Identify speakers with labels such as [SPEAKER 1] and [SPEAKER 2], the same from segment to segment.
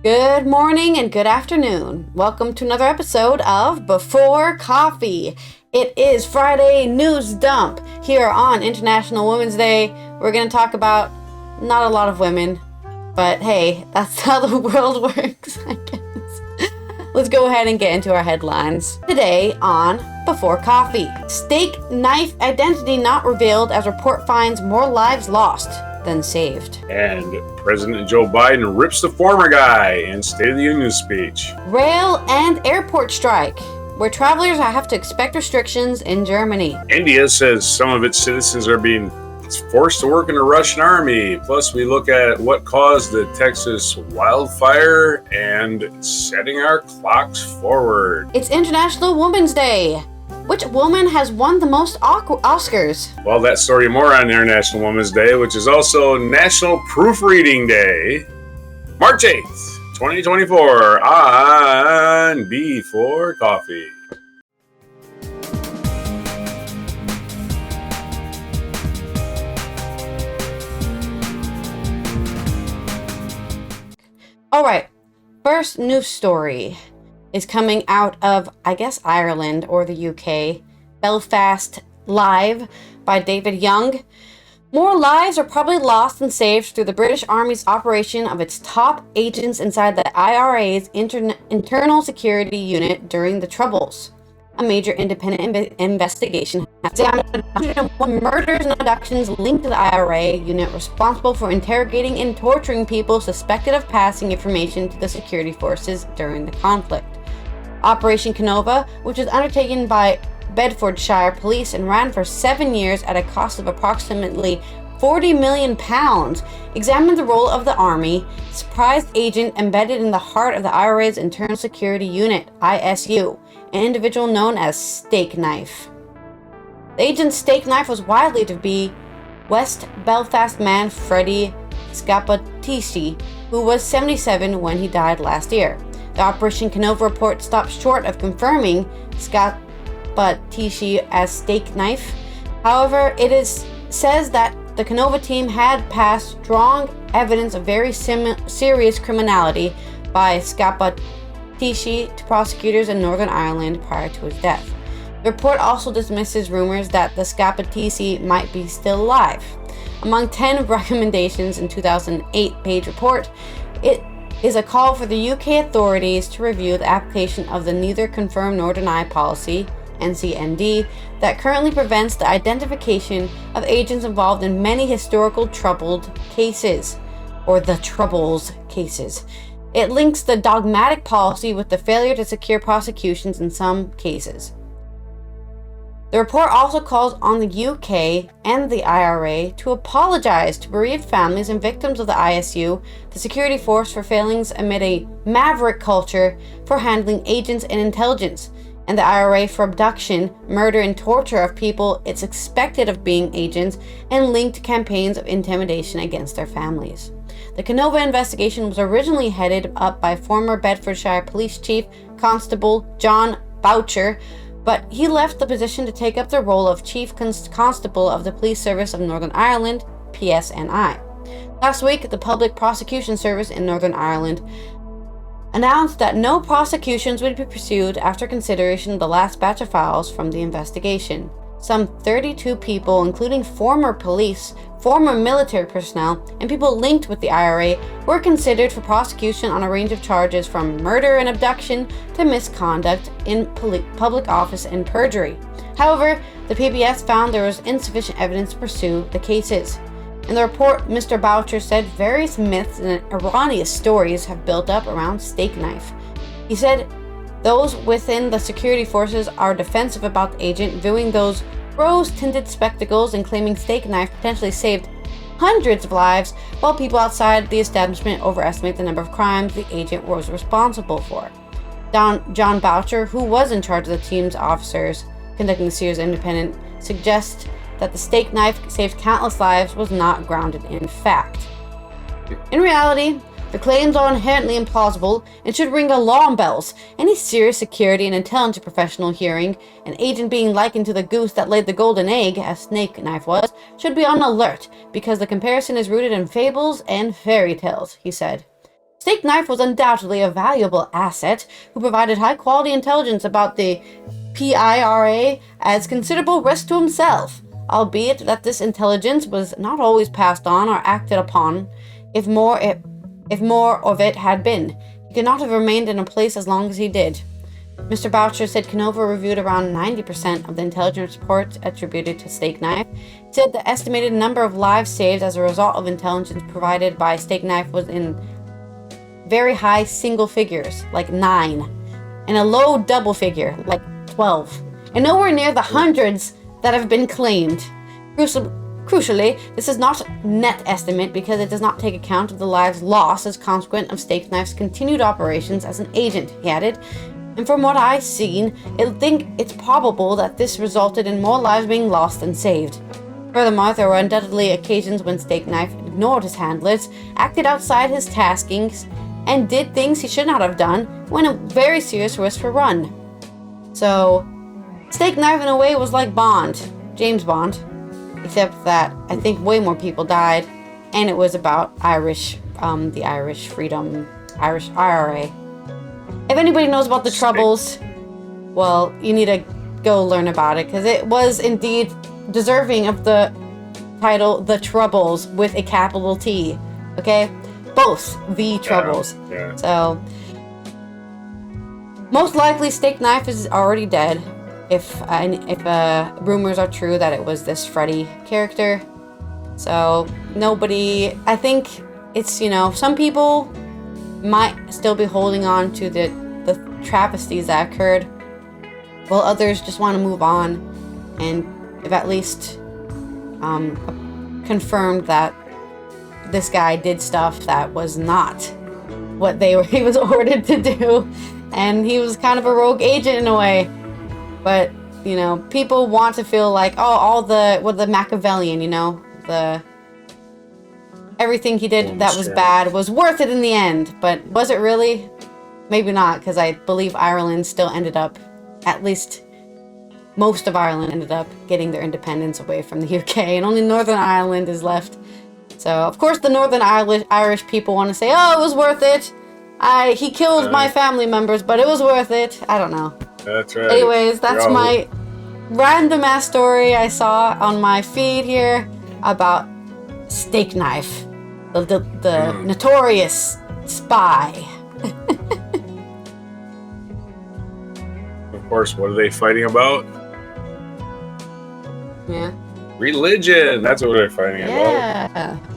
[SPEAKER 1] Good morning and good afternoon. Welcome to another episode of Before Coffee. It is Friday News Dump here on International Women's Day. We're going to talk about not a lot of women, but hey, that's how the world works, I guess. Let's go ahead and get into our headlines. Today on Before Coffee, steak knife identity not revealed as report finds more lives lost than saved.
[SPEAKER 2] And President Joe Biden rips the former guy in State of the Union speech.
[SPEAKER 1] Rail and airport strike, where travelers have to expect restrictions in Germany.
[SPEAKER 2] India says some of its citizens are being forced to work in the Russian army. Plus, we look at what caused the Texas wildfire and setting our clocks forward.
[SPEAKER 1] It's International Women's Day. Which woman has won the most Oscars?
[SPEAKER 2] Well, that story more on International Women's Day, which is also National Proofreading Day, March 8th, 2024, on Before Coffee.
[SPEAKER 1] All right, first news story is coming out of, I guess, Ireland or the UK. Belfast Live by David Young. More lives are probably lost than saved through the British Army's operation of its top agents inside the IRA's internal security unit during the Troubles. A major independent investigation has examined 101 murders and abductions linked to the IRA unit responsible for interrogating and torturing people suspected of passing information to the security forces during the conflict. Operation Canova, which was undertaken by Bedfordshire Police and ran for 7 years at a cost of approximately £40 million, examined the role of the Army surprise agent embedded in the heart of the IRA's Internal Security Unit, ISU, an individual known as Steak Knife. The agent's steak knife was widely to be West Belfast man Freddie Scappatisci, who was 77 when he died last year. The Operation Canova report stopped short of confirming Scappatisci as Steak Knife. However, says that the Canova team had passed strong evidence of very serious criminality by Scappatisci to prosecutors in Northern Ireland prior to his death. The report also dismisses rumors that the Scappatisci might be still alive. Among 10 recommendations in 2008-page report, it is a call for the UK authorities to review the application of the Neither Confirm Nor Deny policy, NCND, that currently prevents the identification of agents involved in many historical troubled cases, or the Troubles cases. It links the dogmatic policy with the failure to secure prosecutions in some cases. The report also calls on the UK and the IRA to apologize to bereaved families and victims of the ISU, the security force, for failings amid a maverick culture for handling agents and intelligence, and the IRA for abduction, murder, and torture of people it's expected of being agents, and linked campaigns of intimidation against their families. The Canova investigation was originally headed up by former Bedfordshire Police Chief Constable John Boucher, but he left the position to take up the role of Chief Constable of the Police Service of Northern Ireland, PSNI. Last week, the Public Prosecution Service in Northern Ireland announced that no prosecutions would be pursued after consideration of the last batch of files from the investigation. Some 32 people, including former police, former military personnel, and people linked with the IRA, were considered for prosecution on a range of charges from murder and abduction to misconduct in public office and perjury. However, the PBS found there was insufficient evidence to pursue the cases. In the report, Mr. Boucher said various myths and erroneous stories have built up around Steak Knife. He said those within the security forces are defensive about the agent, viewing those rose-tinted spectacles and claiming Steak Knife potentially saved hundreds of lives, while people outside the establishment overestimate the number of crimes the agent was responsible for. John Boucher, who was in charge of the team's officers conducting the series independent, suggests that the Steak Knife saved countless lives was not grounded in fact. In reality, the claims are inherently implausible and should ring alarm bells. Any serious security and intelligence professional hearing an agent being likened to the goose that laid the golden egg, as Steak Knife was, should be on alert, because the comparison is rooted in fables and fairy tales, he said. Steak Knife was undoubtedly a valuable asset who provided high-quality intelligence about the PIRA as considerable risk to himself, albeit that this intelligence was not always passed on or acted upon. If more of it had been, he could not have remained in a place as long as he did. Mr. Boucher said Canova reviewed around 90% of the intelligence reports attributed to Steak Knife. He said the estimated number of lives saved as a result of intelligence provided by Steak Knife was in very high single figures, like 9, and a low double figure, like 12, and nowhere near the hundreds that have been claimed. Crucially, this is not a net estimate because it does not take account of the lives lost as consequent of Steak Knife's continued operations as an agent, he added. And from what I've seen, I think it's probable that this resulted in more lives being lost than saved. Furthermore, there were undoubtedly occasions when Steak Knife ignored his handlers, acted outside his taskings, and did things he should not have done when a very serious risks were run. So, Steak Knife in a way was like Bond, James Bond, except that I think way more people died, and it was about the Irish freedom, Irish IRA. If anybody knows about the Troubles, well, you need to go learn about it, because it was indeed deserving of the title The Troubles with a capital T, okay? Both the Troubles.
[SPEAKER 2] Yeah.
[SPEAKER 1] So, most likely Steak Knife is already dead, if rumors are true that it was this Freddy character. So, nobody, I think it's, some people might still be holding on to the travesties that occurred, while others just want to move on and have at least confirmed that this guy did stuff that was not what he was ordered to do, and he was kind of a rogue agent in a way. But people want to feel like, the Machiavellian, everything he did that was bad was worth it in the end. But was it really? Maybe not, because I believe Ireland still ended up, at least most of Ireland ended up getting their independence away from the UK, and only Northern Ireland is left. So, of course, the Northern Irish people want to say, oh, it was worth it. He killed my family members, but it was worth it. I don't know.
[SPEAKER 2] That's right.
[SPEAKER 1] Anyways, that's my random ass story I saw on my feed here about Steak Knife, the notorious spy.
[SPEAKER 2] Of course, what are they fighting about?
[SPEAKER 1] Yeah.
[SPEAKER 2] Religion. That's what they're fighting about.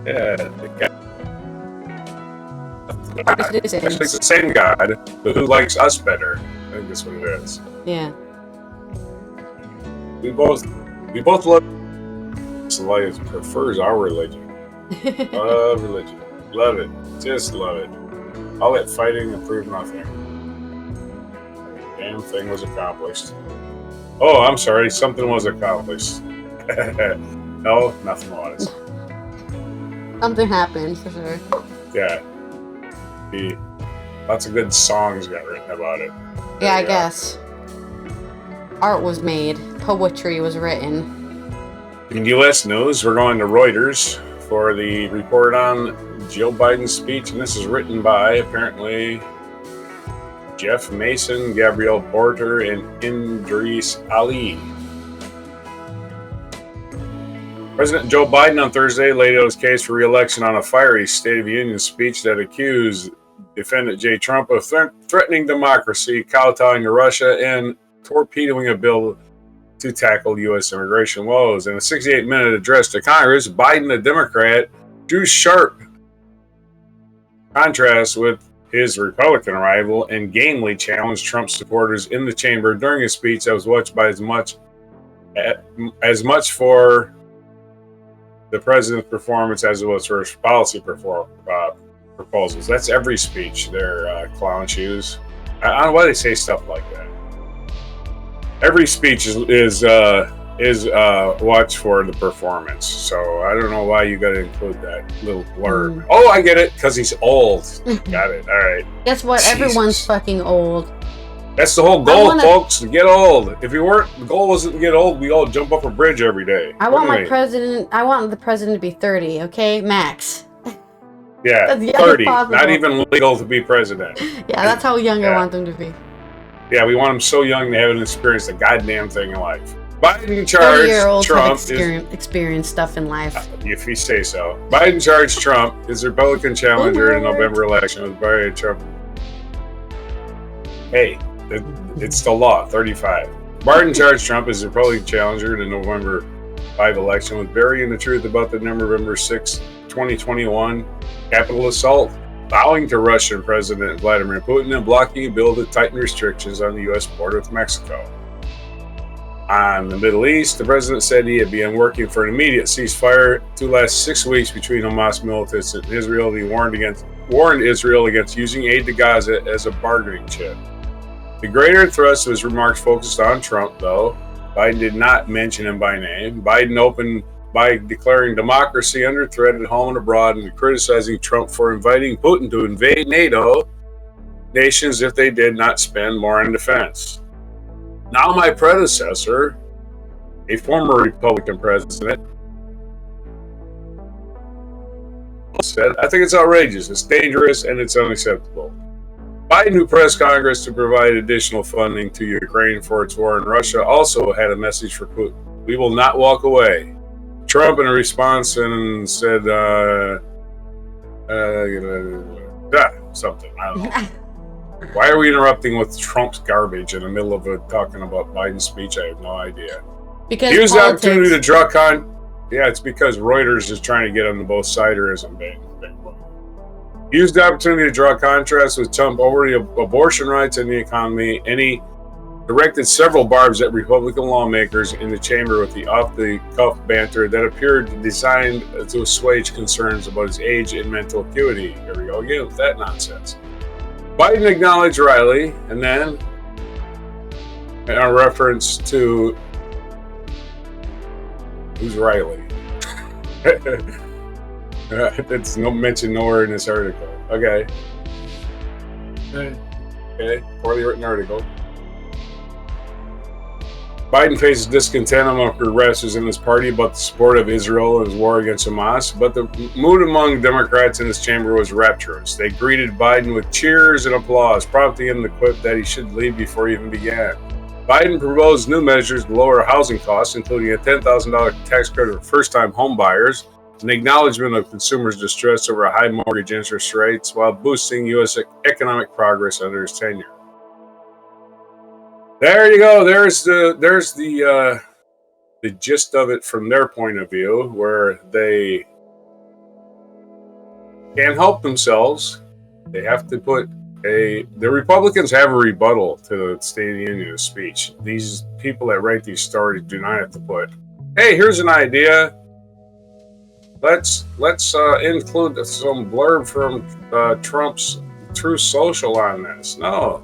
[SPEAKER 2] Yeah. Actually, it's the same God, but who likes us better? I think that's what it is.
[SPEAKER 1] Yeah.
[SPEAKER 2] We both love. Life prefers our religion. Love religion. Love it. Just love it. All that fighting and proved nothing. Damn thing was accomplished. Oh, I'm sorry. Something was accomplished. No, nothing was.
[SPEAKER 1] Something happened for sure.
[SPEAKER 2] Yeah. Lots of good songs got written about it.
[SPEAKER 1] Yeah, I guess. Art was made. Poetry was written.
[SPEAKER 2] In U.S. news, we're going to Reuters for the report on Joe Biden's speech, and this is written by, apparently, Jeff Mason, Gabrielle Porter, and Idris Ali. President Joe Biden on Thursday laid out his case for re-election on a fiery State of the Union speech that accused defendant Jay Trump of threatening democracy, kowtowing to Russia, and torpedoing a bill to tackle U.S. immigration woes. In a 68-minute address to Congress, Biden, a Democrat, drew sharp contrast with his Republican rival and gamely challenged Trump supporters in the chamber during a speech that was watched by as much for the president's performance as it was for his policy proposals. That's every speech. They're clown shoes. I don't know why they say stuff like that. Every speech is watched for the performance. So I don't know why you got to include that little blurb. Oh, I get it, because he's old. Got it. All right.
[SPEAKER 1] Guess what?
[SPEAKER 2] Jesus.
[SPEAKER 1] Everyone's fucking old.
[SPEAKER 2] That's the whole goal, folks, to get old. If the goal wasn't to get old, we all jump up a bridge every day.
[SPEAKER 1] I want the president to be 30, okay? Max.
[SPEAKER 2] Yeah,
[SPEAKER 1] As young as
[SPEAKER 2] 30.
[SPEAKER 1] possible.
[SPEAKER 2] Not even legal to be president.
[SPEAKER 1] Yeah, that's how young I want them to be.
[SPEAKER 2] Yeah, we want them so young they haven't experienced a goddamn thing in life. Biden
[SPEAKER 1] 30-year-olds
[SPEAKER 2] charged
[SPEAKER 1] have
[SPEAKER 2] Trump
[SPEAKER 1] experienced stuff in life.
[SPEAKER 2] if you say so. Biden charged Trump, his Republican challenger in the November election, with Biden Trump. Hey, it's the law, 35. Biden charged Trump, his Republican challenger in the November 5 election, with burying the truth about the November 6, 2021 Capitol assault, bowing to Russian President Vladimir Putin, and blocking a bill to tighten restrictions on the U.S. border with Mexico. On the Middle East, the president said he had been working for an immediate ceasefire to last 6 weeks between Hamas militants and Israel. He warned Israel against using aid to Gaza as a bargaining chip. The greater thrust of his remarks focused on Trump, though. Biden did not mention him by name. Biden opened by declaring democracy under threat at home and abroad and criticizing Trump for inviting Putin to invade NATO nations if they did not spend more on defense. Now my predecessor, a former Republican president, said, I think it's outrageous, it's dangerous, and it's unacceptable. Biden, who pressed Congress to provide additional funding to Ukraine for its war in Russia, also had a message for Putin. We will not walk away. Trump, in a response, and said, something, I don't know. Why are we interrupting with Trump's garbage in the middle of talking about Biden's speech? I have no idea.
[SPEAKER 1] Because
[SPEAKER 2] he used the opportunity to draw Yeah, it's because Reuters is trying to get on the both siderism bang. He used the opportunity to draw contrast with Trump over the abortion rights and the economy, and he directed several barbs at Republican lawmakers in the chamber with the off-the-cuff banter that appeared designed to assuage concerns about his age and mental acuity. Here we go again with that nonsense. Biden acknowledged Riley, and then, in a reference to, who's Riley? It's no mention nowhere in this article. Okay, poorly written article. Biden faces discontent among progressives in his party about the support of Israel and his war against Hamas, but the mood among Democrats in his chamber was rapturous. They greeted Biden with cheers and applause, prompting him to quip that he should leave before he even began. Biden proposed new measures to lower housing costs, including a $10,000 tax credit for first-time home buyers, an acknowledgement of consumers' distress over high mortgage interest rates, while boosting U.S. economic progress under his tenure. There you go. There's the gist of it from their point of view, where they can't help themselves. They have to put the Republicans have a rebuttal to the State of the Union speech. These people that write these stories do not have to put, hey, here's an idea. Let's include some blurb from Trump's Truth Social on this. No.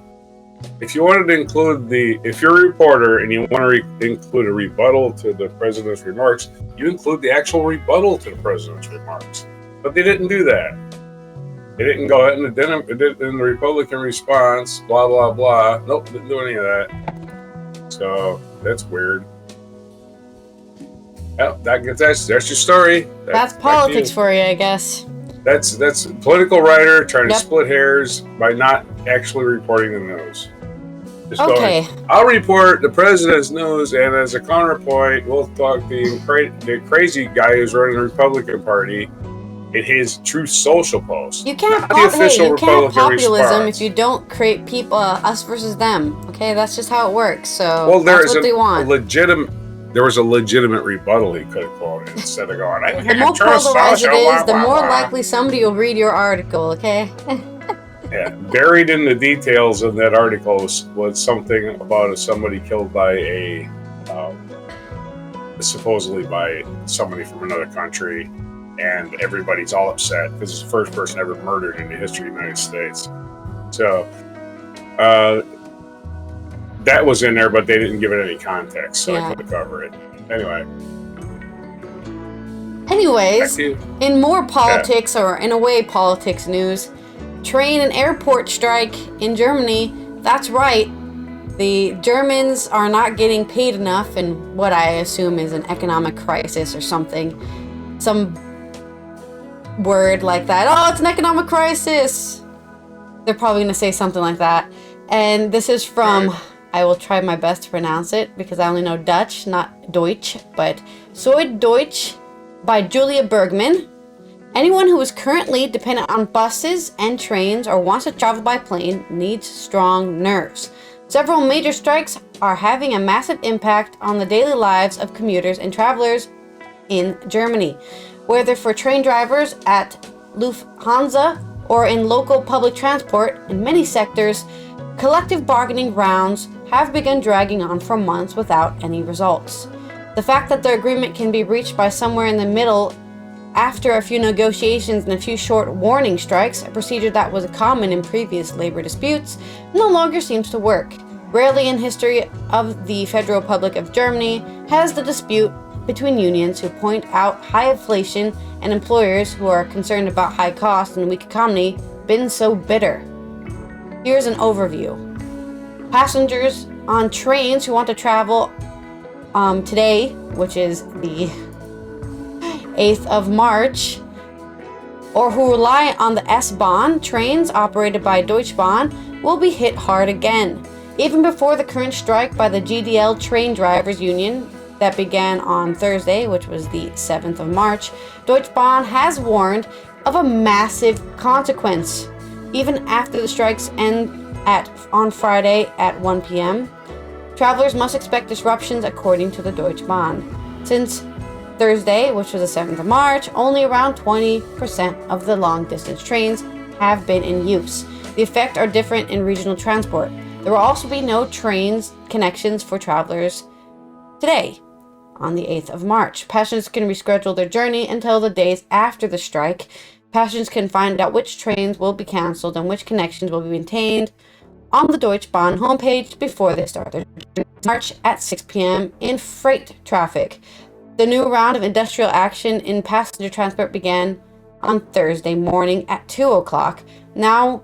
[SPEAKER 2] If you wanted to include if you're a reporter and you want to include a rebuttal to the president's remarks, you include the actual rebuttal to the president's remarks. But they didn't do that. They didn't go ahead and in the Republican response, blah, blah, blah. Nope, didn't do any of that. So that's weird. Well, that's your story.
[SPEAKER 1] That's politics for you, I guess.
[SPEAKER 2] That's a political writer trying to split hairs by not actually reporting the news. Just
[SPEAKER 1] okay.
[SPEAKER 2] I'll report the president's news, and as a counterpoint, we'll talk the crazy guy who's running the Republican Party in his Truth Social post.
[SPEAKER 1] You can't have populism if you don't create people, us versus them. Okay, that's just how it works. So that's what they want.
[SPEAKER 2] There was a legitimate rebuttal he could have quoted instead of going,
[SPEAKER 1] the more polarized it is, the more likely somebody will read your article, okay?
[SPEAKER 2] Yeah, buried in the details of that article was something about somebody killed by supposedly by somebody from another country, and everybody's all upset because it's the first person ever murdered in the history of the United States. So, that was in there, but they didn't give it any context, so I couldn't cover it.
[SPEAKER 1] Anyways, in more politics, or in a way politics news, train and airport strike in Germany. That's right. The Germans are not getting paid enough in what I assume is an economic crisis or something. Some word like that. Oh, it's an economic crisis. They're probably going to say something like that. And this is from, I will try my best to pronounce it because I only know Dutch, not Deutsch, but Zoid Deutsch by Julia Bergman. Anyone who is currently dependent on buses and trains or wants to travel by plane needs strong nerves. Several major strikes are having a massive impact on the daily lives of commuters and travelers in Germany. Whether for train drivers at Lufthansa or in local public transport, in many sectors, collective bargaining rounds have begun dragging on for months without any results. The fact that the agreement can be reached by somewhere in the middle after a few negotiations and a few short warning strikes, a procedure that was common in previous labor disputes, no longer seems to work. Rarely in history of the Federal Republic of Germany has the dispute between unions who point out high inflation and employers who are concerned about high costs and weak economy been so bitter. Here's an overview. Passengers on trains who want to travel today, which is the 8th of March, or who rely on the S-Bahn trains operated by Deutsche Bahn, will be hit hard again. Even before the current strike by the GDL train drivers union that began on Thursday, which was the 7th of March, Deutsche Bahn has warned of a massive consequence. Even after the strikes end on Friday at 1 p.m., travelers must expect disruptions according to the Deutsche Bahn. Since Thursday, which was the 7th of March, only around 20% of the long-distance trains have been in use. The effects are different in regional transport. There will also be no trains connections for travelers today, on the 8th of March. Passengers can reschedule their journey until the days after the strike. Passengers can find out which trains will be cancelled and which connections will be maintained on the Deutsche Bahn homepage before they start their journey. March at 6 p.m. in freight traffic. The new round of industrial action in passenger transport began on Thursday morning at 2 o'clock, now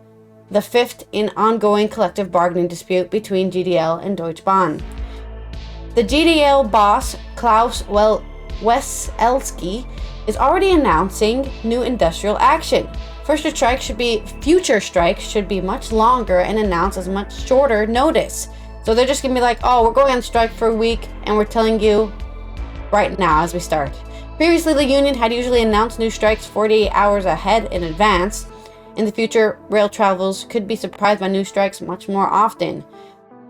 [SPEAKER 1] the fifth in ongoing collective bargaining dispute between GDL and Deutsche Bahn. The GDL boss, Klaus Weselski, is already announcing new industrial action. Future strikes should be much longer and announced as much shorter notice. So they're just going to be like, oh, we're going on strike for a week and we're telling you right now as we start. Previously, the union had usually announced new strikes 48 hours ahead in advance. In the future, rail travelers could be surprised by new strikes much more often.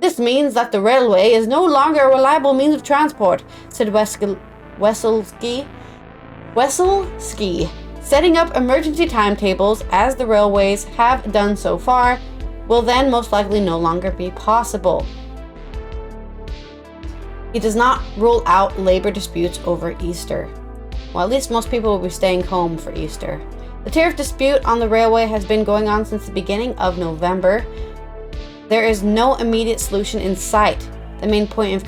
[SPEAKER 1] This means that the railway is no longer a reliable means of transport, said Weselski. Setting up emergency timetables, as the railways have done so far, will then most likely no longer be possible. He does not rule out labor disputes over Easter. Well, at least most people will be staying home for Easter. The tariff dispute on the railway has been going on since the beginning of November. There is no immediate solution in sight. The main point of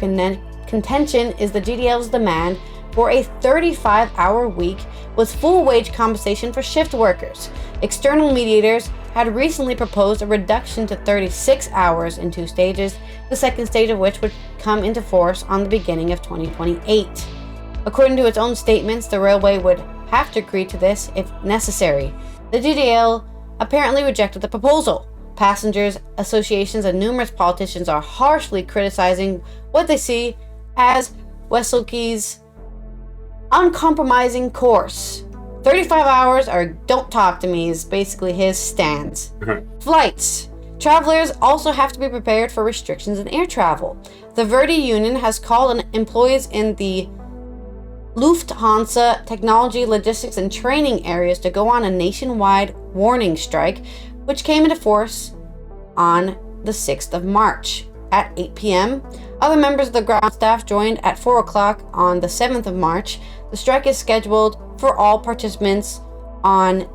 [SPEAKER 1] contention is the GDL's demand for a 35-hour week with full wage compensation for shift workers. External mediators had recently proposed a reduction to 36 hours in 2 stages, the second stage of which would come into force on the beginning of 2028. According to its own statements, the railway would have to agree to this if necessary. The GDL apparently rejected the proposal. Passengers, associations, and numerous politicians are harshly criticizing what they see as Weselski's uncompromising course. 35 hours or don't talk to me is basically his stance. Flights. Travelers also have to be prepared for restrictions in air travel. The Verdi Union has called on employees in the Lufthansa technology, logistics, and training areas to go on a nationwide warning strike, which came into force on the 6th of March at 8 p.m. Other members of the ground staff joined at 4 o'clock on the 7th of March. The strike is scheduled for all participants on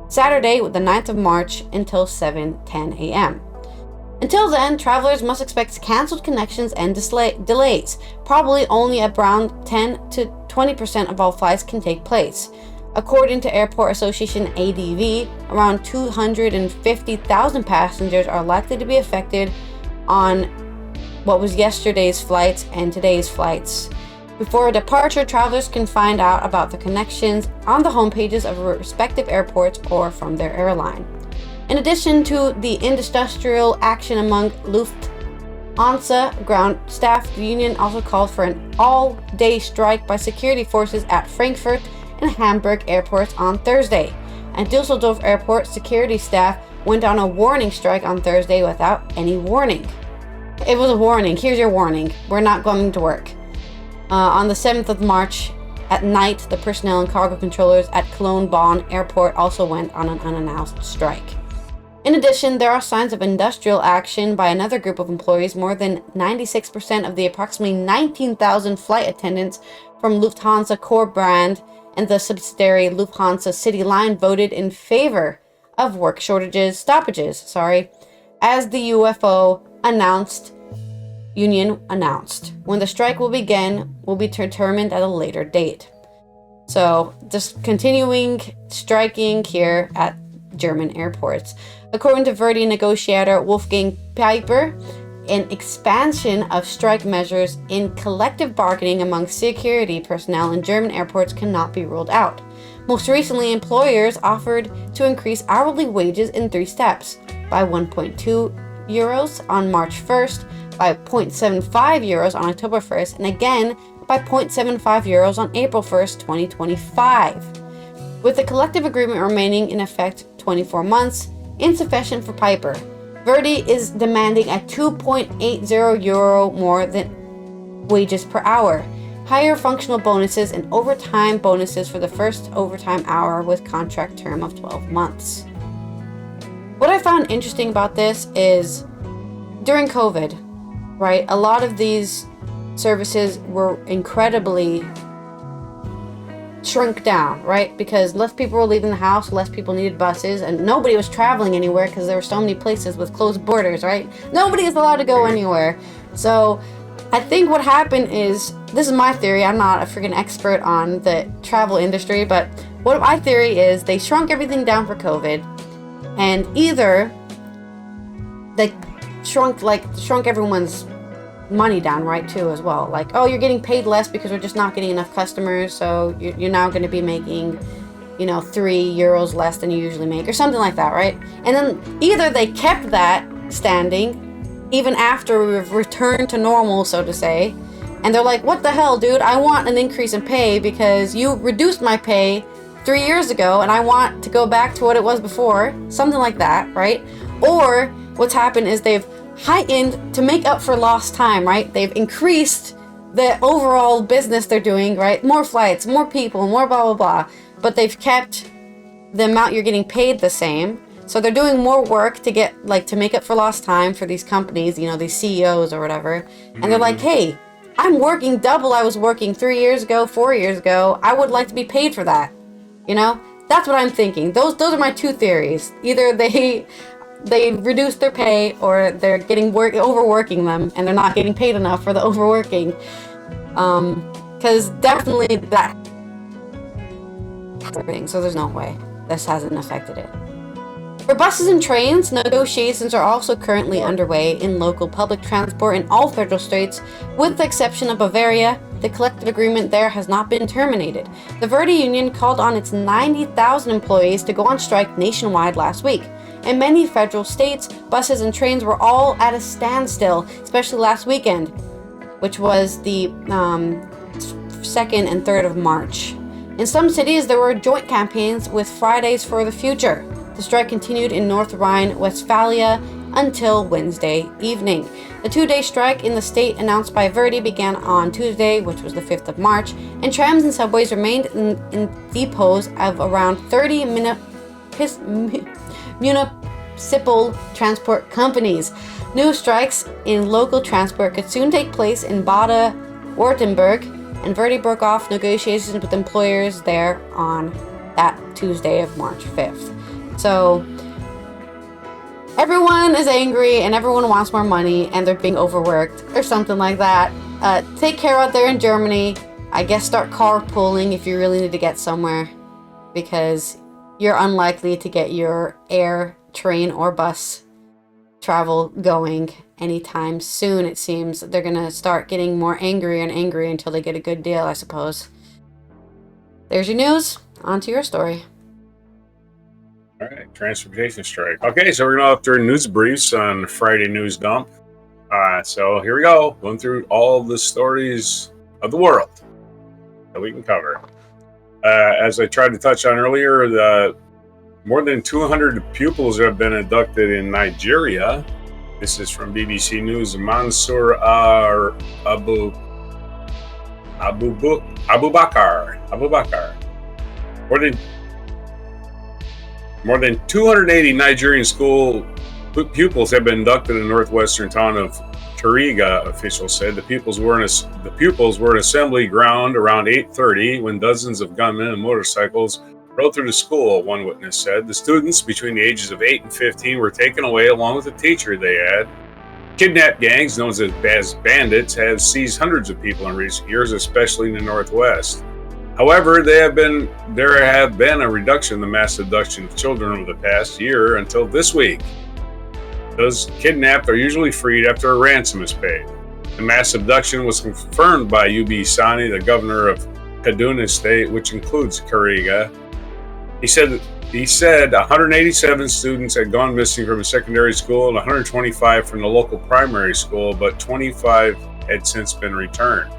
[SPEAKER 1] Saturday, the 9th of March, until 7:10 a.m. Until then, travelers must expect canceled connections and delays. Probably only around 10 to 20% of all flights can take place. According to Airport Association ADV, around 250,000 passengers are likely to be affected on what was yesterday's flights and today's flights. Before departure, travelers can find out about the connections on the homepages of respective airports or from their airline. In addition to the industrial action among Lufthansa ground staff, the union also called for an all-day strike by security forces at Frankfurt and Hamburg airports on Thursday. At Düsseldorf airport, security staff went on a warning strike on Thursday without any warning. It was a warning. Here's your warning. We're not going to work. On the 7th of March at night, the personnel and cargo controllers at Cologne Bonn Airport also went on an unannounced strike. In addition, there are signs of industrial action by another group of employees. More than 96% of the approximately 19,000 flight attendants from Lufthansa core brand and the subsidiary Lufthansa City Line voted in favor of work stoppages, as the union announced. When the strike will begin will be determined at a later date. So, just continuing striking here at German airports. According to Verdi negotiator Wolfgang Pieper, an expansion of strike measures in collective bargaining among security personnel in German airports cannot be ruled out. Most recently, employers offered to increase hourly wages in 3 steps, by 1.2 euros on March 1st, by 0.75 euros on October 1st, and again by 0.75 euros on April 1st, 2025. With the collective agreement remaining in effect 24 months, insufficient for Piper. Verdi is demanding a 2.80 euro more than wages per hour, higher functional bonuses, and overtime bonuses for the first overtime hour with contract term of 12 months. What I found interesting about this is during COVID, right, a lot of these services were incredibly shrunk down, right? Because less people were leaving the house, less people needed buses, and nobody was traveling anywhere because there were so many places with closed borders, right? Nobody is allowed to go anywhere. So I think what happened is, this is my theory, I'm not a freaking expert on the travel industry, but what my theory is, they shrunk everything down for COVID, and either they shrunk everyone's money down, right, too, as well. Like, oh, you're getting paid less because we're just not getting enough customers, so you're now going to be making, 3 euros less than you usually make, or something like that, right? And then either they kept that standing even after we've returned to normal, so to say, and they're like, what the hell, dude, I want an increase in pay because you reduced my pay 3 years ago and I want to go back to what it was before, something like that, right? Or what's happened is they've heightened to make up for lost time, right? They've increased the overall business they're doing, right? More flights, more people, more blah, blah, blah. But they've kept the amount you're getting paid the same. So they're doing more work to get, to make up for lost time for these companies, these CEOs or whatever. And they're like, hey, I'm working double I was working 3 years ago, 4 years ago. I would like to be paid for that. That's what I'm thinking. Those are my 2 theories. Either they reduce their pay, or they're overworking them and they're not getting paid enough for the overworking. Because definitely that thing, so there's no way this hasn't affected it. For buses and trains, negotiations are also currently underway in local public transport in all federal states, with the exception of Bavaria. The collective agreement there has not been terminated. The Verdi union called on its 90,000 employees to go on strike nationwide last week. In many federal states, buses and trains were all at a standstill, especially last weekend, which was the 2nd and 3rd of March. In some cities, there were joint campaigns with Fridays for the Future. The strike continued in North Rhine-Westphalia until Wednesday evening. The 2-day strike in the state announced by Verdi began on Tuesday, which was the 5th of March, and trams and subways remained in depots of around 30 municipal transport companies. New strikes in local transport could soon take place in Baden-Württemberg, and Verdi broke off negotiations with employers there on that Tuesday of March 5th. So everyone is angry and everyone wants more money and they're being overworked or something like that. Take care out there in Germany. I guess start carpooling if you really need to get somewhere, because you're unlikely to get your air, train, or bus travel going anytime soon, it seems. They're going to start getting more angry and angry until they get a good deal, I suppose. There's your news. On to your story.
[SPEAKER 2] All right, transportation strike. Okay, so we're going to have to news briefs on Friday News Dump. So here we go. Going through all the stories of the world that we can cover. As I tried to touch on earlier, the more than 200 pupils have been abducted in Nigeria. This is from BBC News. Mansour Abubakar. More than 280 Nigerian school pupils have been abducted in the northwestern town of Kuriga, officials said. The pupils were in assembly ground around 8:30 when dozens of gunmen and motorcycles rode through the school, one witness said. The students between the ages of 8 and 15 were taken away along with a teacher, they add. Kidnap gangs, known as bandits, have seized hundreds of people in recent years, especially in the Northwest. However, there have been a reduction in the mass abduction of children over the past year until this week. Those kidnapped are usually freed after a ransom is paid. The mass abduction was confirmed by UB Sani, the governor of Kaduna State, which includes Kuriga. He said 187 students had gone missing from a secondary school and 125 from the local primary school, but 25 had since been returned.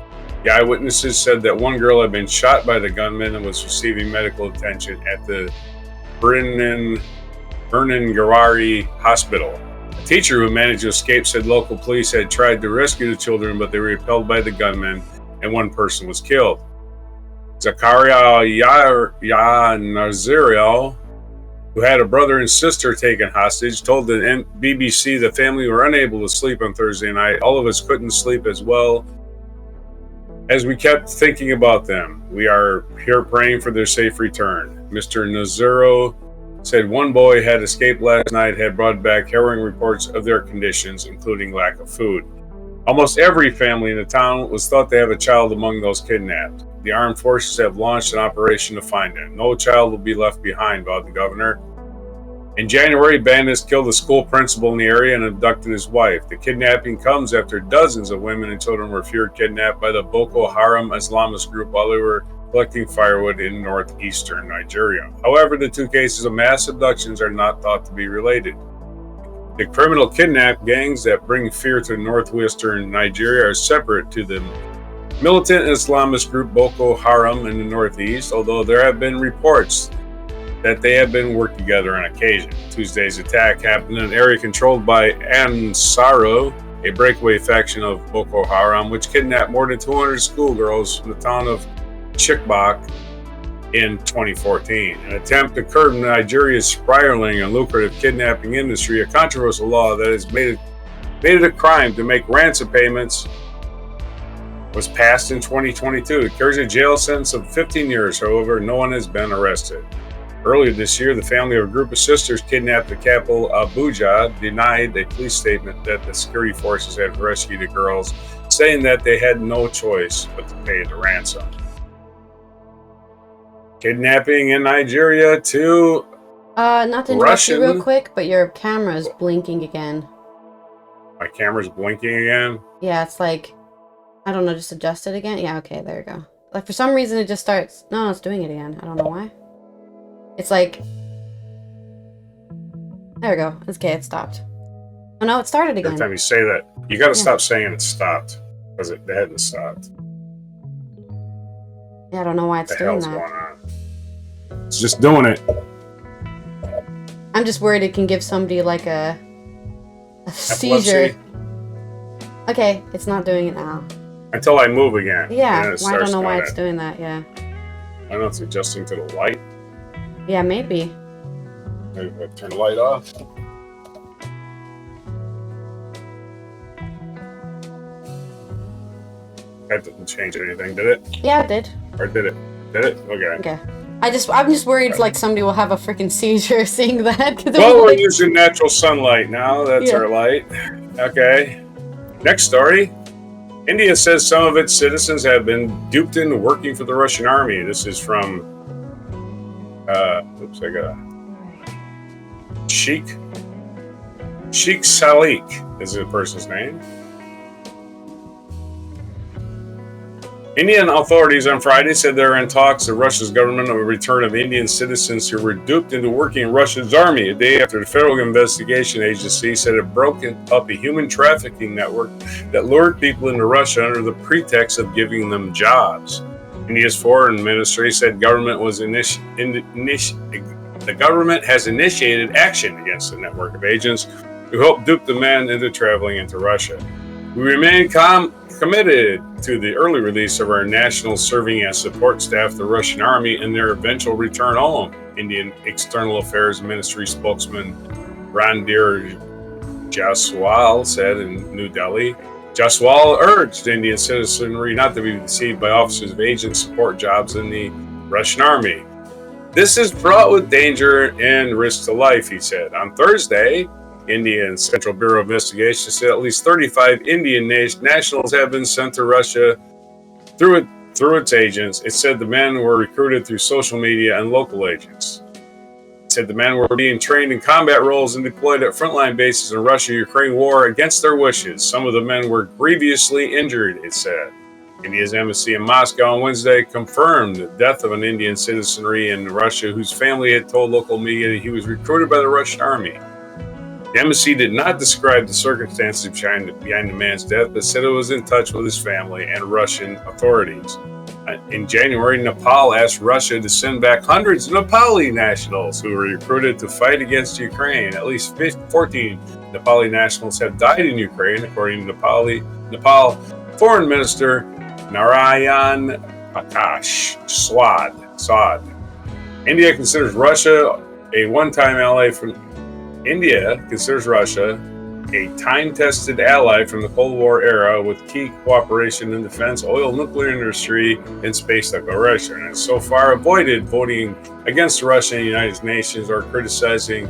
[SPEAKER 2] The eyewitnesses said that one girl had been shot by the gunman and was receiving medical attention at the Birnin-Garari Hospital. A teacher who managed to escape said local police had tried to rescue the children, but they were repelled by the gunman and one person was killed. Zakaria Nazario, who had a brother and sister taken hostage, told the BBC the family were unable to sleep on Thursday night. All of us couldn't sleep as well as we kept thinking about them. We are here praying for their safe return. Mr. Nazario said one boy had escaped last night, had brought back harrowing reports of their conditions, including lack of food. Almost every family in the town was thought to have a child among those kidnapped. The armed forces have launched an operation to find them. No child will be left behind, vowed the governor. In January, bandits killed a school principal in the area and abducted his wife. The kidnapping comes after dozens of women and children were feared kidnapped by the Boko Haram Islamist group while they were collecting firewood in northeastern Nigeria. However, the two cases of mass abductions are not thought to be related. The criminal kidnap gangs that bring fear to northwestern Nigeria are separate to the militant Islamist group Boko Haram in the northeast, although there have been reports that they have been working together on occasion. Tuesday's attack happened in an area controlled by Ansaro, a breakaway faction of Boko Haram, which kidnapped more than 200 schoolgirls from the town of Chibok in 2014. An attempt to curb Nigeria's spiraling and lucrative kidnapping industry, a controversial law that has made it a crime to make ransom payments, was passed in 2022. It carries a jail sentence of 15 years, however, no one has been arrested. Earlier this year, the family of a group of sisters kidnapped the capital Abuja denied a police statement that the security forces had rescued the girls, saying that they had no choice but to pay the ransom. Kidnapping in Nigeria to
[SPEAKER 1] not to interrupt you real quick, but your camera is blinking again.
[SPEAKER 2] My camera's blinking again?
[SPEAKER 1] Yeah, it's like, I don't know, just adjust it again? Yeah, okay, there we go. Like, for some reason, it just starts... No, it's doing it again. I don't know why. It's like... There we go. Okay, it stopped. Oh, no, it started again.
[SPEAKER 2] Every time you say that, you gotta stop saying it stopped. Because it hadn't stopped.
[SPEAKER 1] Yeah, I don't know why it's doing that.
[SPEAKER 2] What the hell's going on? It's just doing it.
[SPEAKER 1] I'm just worried it can give somebody, like, a seizure.
[SPEAKER 2] Epilepsy.
[SPEAKER 1] Okay, it's not doing it now.
[SPEAKER 2] Until I move again.
[SPEAKER 1] Yeah, I don't know why it's doing that, yeah.
[SPEAKER 2] I don't know if it's adjusting to the light.
[SPEAKER 1] Yeah, maybe.
[SPEAKER 2] Maybe if I turn the light off. That didn't change anything, did it?
[SPEAKER 1] Yeah, it did.
[SPEAKER 2] Or did it? Did it? Okay.
[SPEAKER 1] Okay. I'm just worried like somebody will have a freaking seizure seeing that.
[SPEAKER 2] Well, we're using natural sunlight now. That's our light. Okay. Next story. India says some of its citizens have been duped into working for the Russian army. This is from, oops, I got a Sheikh Sheikh Salik is the person's name. Indian authorities on Friday said they are in talks with Russia's government of a return of Indian citizens who were duped into working in Russia's army, a day after the Federal Investigation Agency said it broke up a human trafficking network that lured people into Russia under the pretext of giving them jobs. India's foreign ministry said the government has initiated action against the network of agents who helped dupe the men into traveling into Russia. We remain committed to the early release of our national serving as support staff, the Russian army, and their eventual return home, Indian External Affairs Ministry spokesman Randir Jaswal said in New Delhi. Jaswal urged Indian citizenry not to be deceived by officers of agent support jobs in the Russian army. This is fraught with danger and risk to life, he said. On Thursday, Indian Central Bureau of Investigation said at least 35 Indian nationals have been sent to Russia through its agents. It said the men were recruited through social media and local agents. It said the men were being trained in combat roles and deployed at frontline bases in Russia-Ukraine war against their wishes. Some of the men were grievously injured, it said. India's embassy in Moscow on Wednesday confirmed the death of an Indian citizenry in Russia whose family had told local media that he was recruited by the Russian army. The embassy did not describe the circumstances behind the man's death, but said it was in touch with his family and Russian authorities. In January, Nepal asked Russia to send back hundreds of Nepali nationals who were recruited to fight against Ukraine. At least 14 Nepali nationals have died in Ukraine, according to Nepal Foreign Minister Narayan Prakash Swad. India considers Russia a one-time ally from India considers Russia a time-tested ally from the Cold War era with key cooperation in defense, oil, nuclear industry, and space exploration, and has so far avoided voting against Russia in the United Nations or criticizing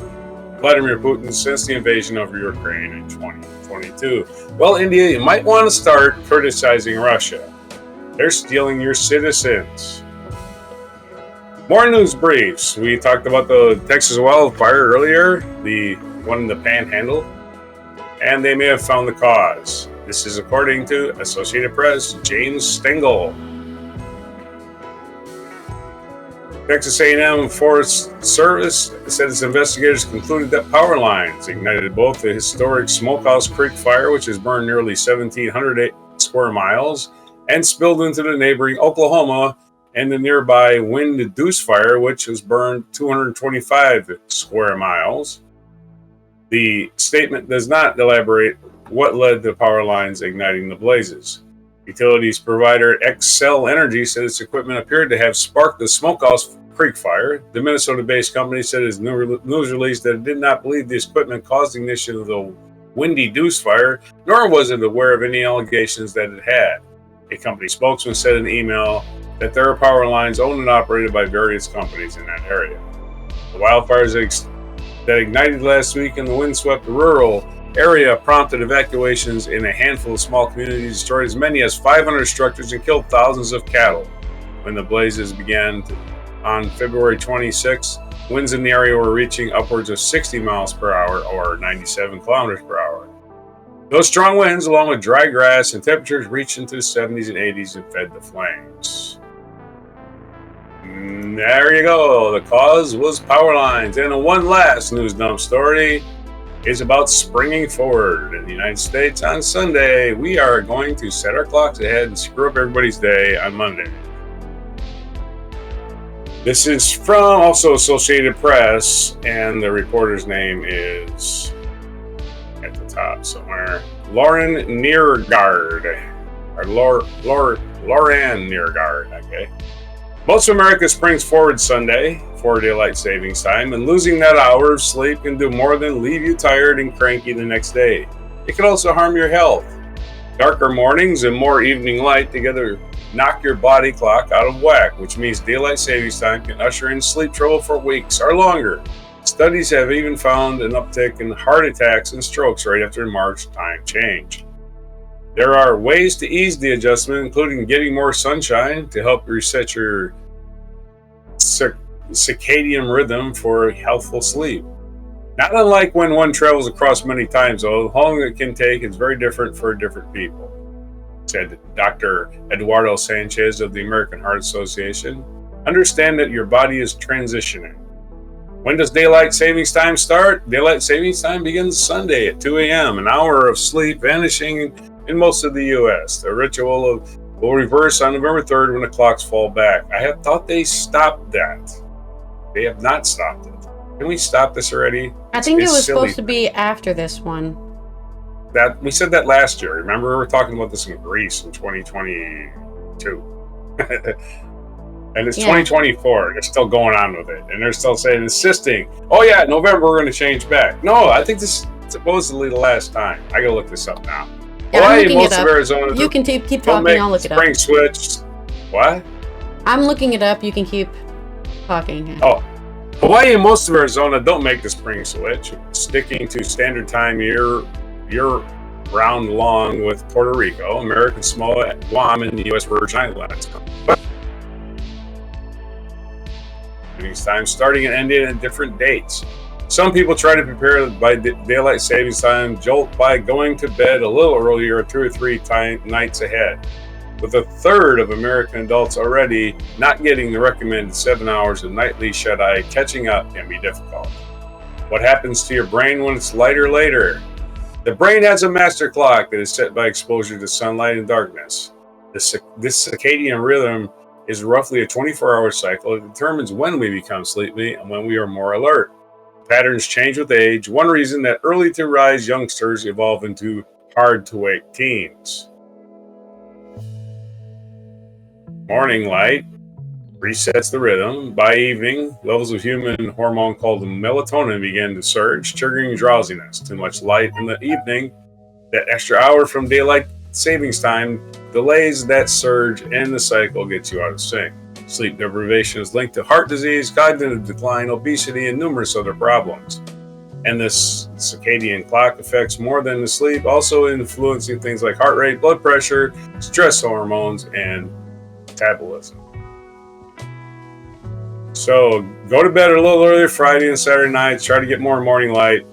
[SPEAKER 2] Vladimir Putin since the invasion of Ukraine in 2022. Well, India, you might want to start criticizing Russia. They're stealing your citizens. More news briefs. We talked about the Texas wildfire earlier, the one in the Panhandle, and they may have found the cause. This is according to Associated Press, James Stengel. Texas A&M Forest Service said its investigators concluded that power lines ignited both the historic Smokehouse Creek fire, which has burned nearly 1,700 square miles, and spilled into the neighboring Oklahoma, and the nearby Wind Deuce Fire, which has burned 225 square miles. The statement does not elaborate what led to power lines igniting the blazes. Utilities provider Xcel Energy said its equipment appeared to have sparked the Smokehouse Creek fire. The Minnesota-based company said in its news release that it did not believe the equipment caused the ignition of the Windy Deuce Fire, nor was it aware of any allegations that it had. A company spokesman said in an email that there are power lines owned and operated by various companies in that area. The wildfires that ignited last week in the windswept rural area prompted evacuations in a handful of small communities, destroyed as many as 500 structures, and killed thousands of cattle. When the blazes began on February 26, winds in the area were reaching upwards of 60 miles per hour or 97 kilometers per hour. Those strong winds, along with dry grass and temperatures, reached into the 70s and 80s and fed the flames. There you go. The cause was power lines. And one last news dump story is about springing forward. In the United States on Sunday, we are going to set our clocks ahead and screw up everybody's day on Monday. This is from also Associated Press, and the reporter's name is at the top somewhere. Lauren Neergaard. Or Lauren Neergaard, okay. Most of America springs forward Sunday for daylight savings time, and losing that hour of sleep can do more than leave you tired and cranky the next day. It can also harm your health. Darker mornings and more evening light together knock your body clock out of whack, which means daylight savings time can usher in sleep trouble for weeks or longer. Studies have even found an uptick in heart attacks and strokes right after March time change. There are ways to ease the adjustment, including getting more sunshine to help reset your circadian rhythm for healthful sleep. Not unlike when one travels across many times, though, how long it can take is very different for different people, said Dr. Eduardo Sanchez of the American Heart Association. Understand that your body is transitioning. When does daylight savings time start? Daylight savings time begins Sunday at 2 a.m., an hour of sleep vanishing in most of the U.S. The ritual will reverse on November 3rd when the clocks fall back. I have thought they stopped that. They have not stopped it. Can we stop this already?
[SPEAKER 1] I think it was supposed to be after this one.
[SPEAKER 2] That we said that last year. Remember, we were talking about this in Greece in 2022. And it's 2024. They're still going on with it. And they're still insisting, oh yeah, November we're going to change back. No, I think this is supposedly the last time. I got to look this up now.
[SPEAKER 1] Yeah, I'm looking it up. Arizona, you can keep talking, I'll look it up.
[SPEAKER 2] Spring switch. What?
[SPEAKER 1] I'm looking it up. You can keep talking.
[SPEAKER 2] Oh. Hawaii and most of Arizona don't make the spring switch, sticking to standard time year-round along with Puerto Rico, American Samoa, Guam, and the U.S. Virgin Islands. These times starting and ending at different dates. Some people try to prepare by daylight savings time jolt by going to bed a little earlier 2 or 3 nights ahead. With a third of American adults already not getting the recommended 7 hours of nightly shut-eye, catching up can be difficult. What happens to your brain when it's lighter later? The brain has a master clock that is set by exposure to sunlight and darkness. This circadian rhythm is roughly a 24-hour cycle. It determines when we become sleepy and when we are more alert. Patterns change with age. One reason that early-to-rise youngsters evolve into hard-to-wake teens. Morning light resets the rhythm. By evening, levels of human hormone called melatonin begin to surge, triggering drowsiness. Too much light in the evening, that extra hour from daylight savings time, delays that surge, and the cycle gets you out of sync. Sleep deprivation is linked to heart disease, cognitive decline, obesity, and numerous other problems. And this circadian clock affects more than the sleep, also influencing things like heart rate, blood pressure, stress hormones, and metabolism. So go to bed a little earlier Friday and Saturday nights. Try to get more morning light.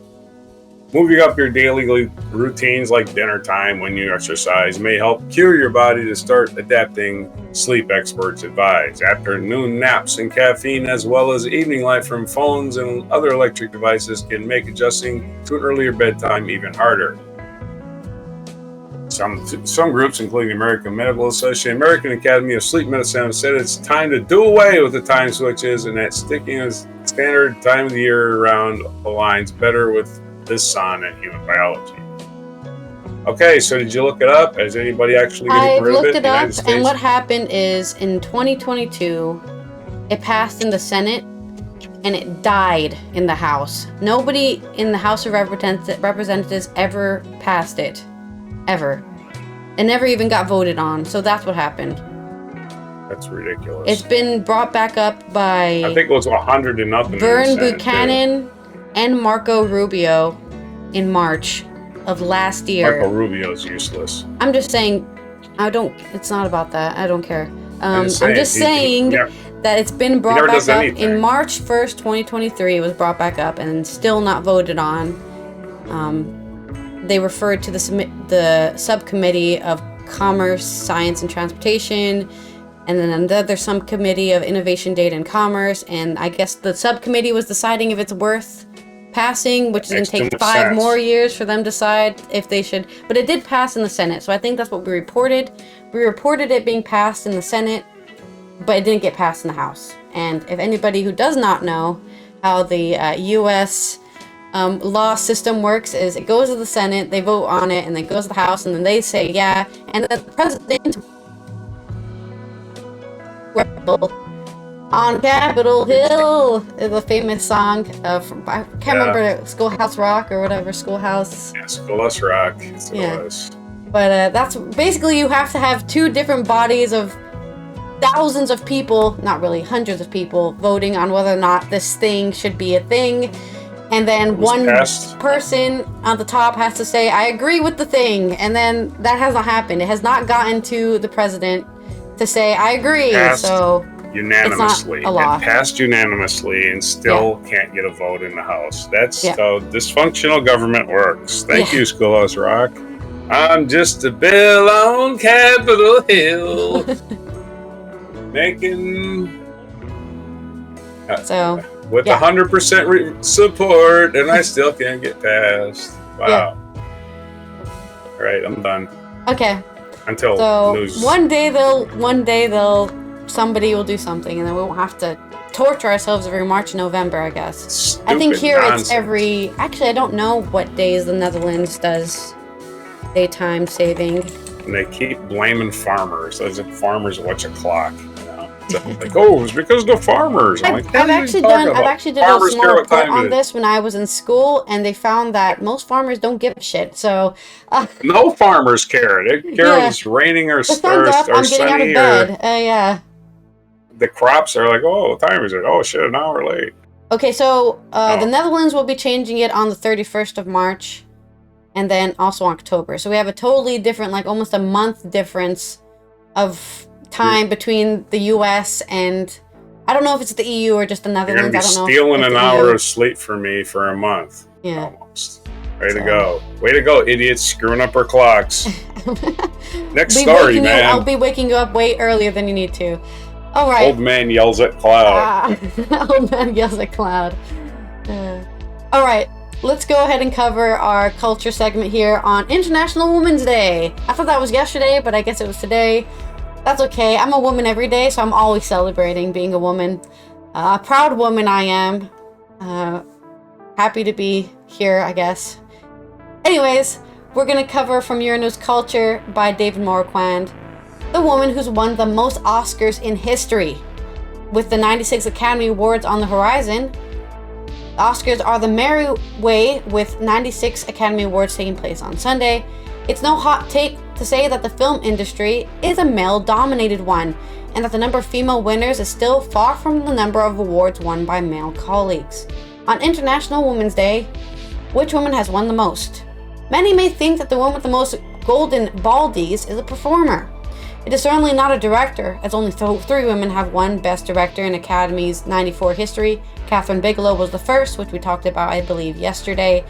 [SPEAKER 2] Moving up your daily routines like dinner time when you exercise may help cue your body to start adapting, sleep experts advise. Afternoon naps and caffeine, as well as evening light from phones and other electric devices, can make adjusting to an earlier bedtime even harder. Some groups, including the American Medical Association, American Academy of Sleep Medicine, have said it's time to do away with the time switches and that sticking to standard time of the year around aligns better with the sun and human biology. Okay, so did you look it up? Has anybody actually
[SPEAKER 1] I looked it up, and what happened is in 2022, it passed in the Senate, and it died in the House. Nobody in the House of Representatives ever passed it. Ever. It never even got voted on, so that's what happened.
[SPEAKER 2] That's ridiculous.
[SPEAKER 1] It's been brought back up by...
[SPEAKER 2] I think it was 100-0.
[SPEAKER 1] Vern Buchanan and Marco Rubio in March of last year.
[SPEAKER 2] Marco Rubio's useless.
[SPEAKER 1] I'm just saying, it's not about that. I don't care. I'm just saying that it's been brought back up in March 1st, 2023. It was brought back up and still not voted on. They referred to the subcommittee of Commerce, Science, and Transportation, and then another subcommittee of Innovation, Data, and Commerce. And I guess the subcommittee was deciding if it's worth passing, which is going to take 5 more years for them to decide if they should. But it did pass in the Senate, so I think that's what we reported. We reported it being passed in the Senate, but it didn't get passed in the House. And if anybody who does not know how the U.S. Law system works, is it goes to the Senate, they vote on it, and then it goes to the House, and then they say yeah, and then the president on Capitol Hill is a famous song from, I can't remember, Schoolhouse Rock or whatever, Schoolhouse.
[SPEAKER 2] Yeah, Schoolhouse Rock. Yeah.
[SPEAKER 1] But that's basically, you have to have 2 different bodies of thousands of people, not really, hundreds of people, voting on whether or not this thing should be a thing. And then one person on the top has to say, I agree with the thing. And then that has not happened. It has not gotten to the president to say, I agree. So
[SPEAKER 2] unanimously
[SPEAKER 1] a law.
[SPEAKER 2] and passed unanimously and still can't get a vote in the House. That's how dysfunctional government works. Thank you, Schoolhouse Rock. I'm just a bill on Capitol Hill. Making... with 100% support, and I still can't get passed. Wow. All right, I'm done.
[SPEAKER 1] Okay.
[SPEAKER 2] Until
[SPEAKER 1] one day somebody will do something, and then we won't have to torture ourselves every March and November, I guess.
[SPEAKER 2] Stupid
[SPEAKER 1] I think here
[SPEAKER 2] nonsense.
[SPEAKER 1] it's actually, I don't know what days the Netherlands does daytime saving.
[SPEAKER 2] And they keep blaming farmers, as if farmers watch a clock. Like, oh, it's because the farmers.
[SPEAKER 1] I've actually did a small report on this when I was in school, and they found that most farmers don't give a shit. So
[SPEAKER 2] no farmers care. They care if it's raining or sunny.
[SPEAKER 1] I'm getting out of bed.
[SPEAKER 2] The crops are like, oh, what time is it? Oh shit, an hour late.
[SPEAKER 1] Okay, so the Netherlands will be changing it on the 31st of March, and then also October. So we have a totally different, like almost a month difference of time between the U.S. and I don't know if it's the EU or just the Netherlands.
[SPEAKER 2] You're gonna be stealing an hour of sleep from me for a month.
[SPEAKER 1] Yeah.
[SPEAKER 2] Almost. Way to go, idiots! Screwing up our clocks. Next story, man.
[SPEAKER 1] I'll be waking you up way earlier than you need to. All right.
[SPEAKER 2] Old man yells at cloud.
[SPEAKER 1] Old man yells at cloud. All right. Let's go ahead and cover our culture segment here on International Women's Day. I thought that was yesterday, but I guess it was today. That's okay. I'm a woman every day, so I'm always celebrating being a woman. A proud woman I am. Happy to be here, I guess. Anyways, we're going to cover From Uranus Culture by David Marquand, the woman who's won the most Oscars in history. With the 96 Academy Awards on the horizon, the Oscars are the merry way with 96 Academy Awards taking place on Sunday. It's no hot take to say that the film industry is a male-dominated one, and that the number of female winners is still far from the number of awards won by male colleagues. On International Women's Day, which woman has won the most? Many may think that the one with the most golden baldies is a performer. It is certainly not a director, as only 3 women have won Best Director in Academy's 94 history. Catherine Bigelow was the first, which we talked about, I believe, yesterday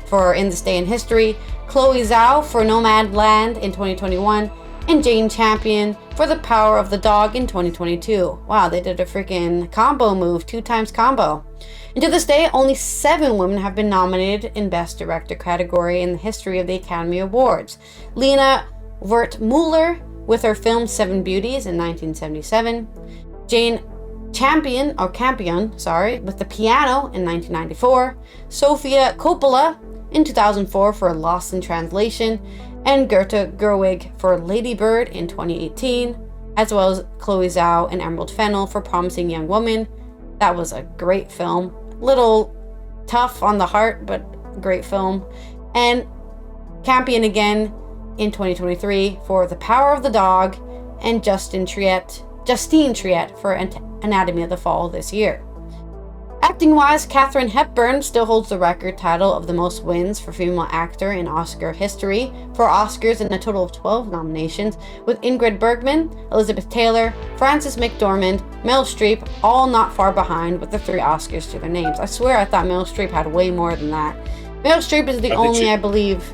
[SPEAKER 1] for In This Day in History. Chloe Zhao for Nomadland in 2021, and Jane Champion for The Power of the Dog in 2022. Wow, they did a freaking combo move, 2 times combo. And to this day, only 7 women have been nominated in Best Director category in the history of the Academy Awards. Lena Wertmuller with her film Seven Beauties in 1977. Jane Campion with The Piano in 1994. Sofia Coppola in 2004 for Lost in Translation, and Greta Gerwig for Lady Bird in 2018, as well as Chloe Zhao and Emerald Fennell for Promising Young Woman. That was a great film. Little tough on the heart, but great film. And Campion again in 2023 for The Power of the Dog, and Justine Triet for Anatomy of the Fall this year. Acting-wise, Katharine Hepburn still holds the record title of the most wins for female actor in Oscar history, for Oscars in a total of 12 nominations, with Ingrid Bergman, Elizabeth Taylor, Frances McDormand, Meryl Streep, all not far behind with the 3 Oscars to their names. I swear I thought Meryl Streep had way more than that. Meryl Streep is the only, I believe,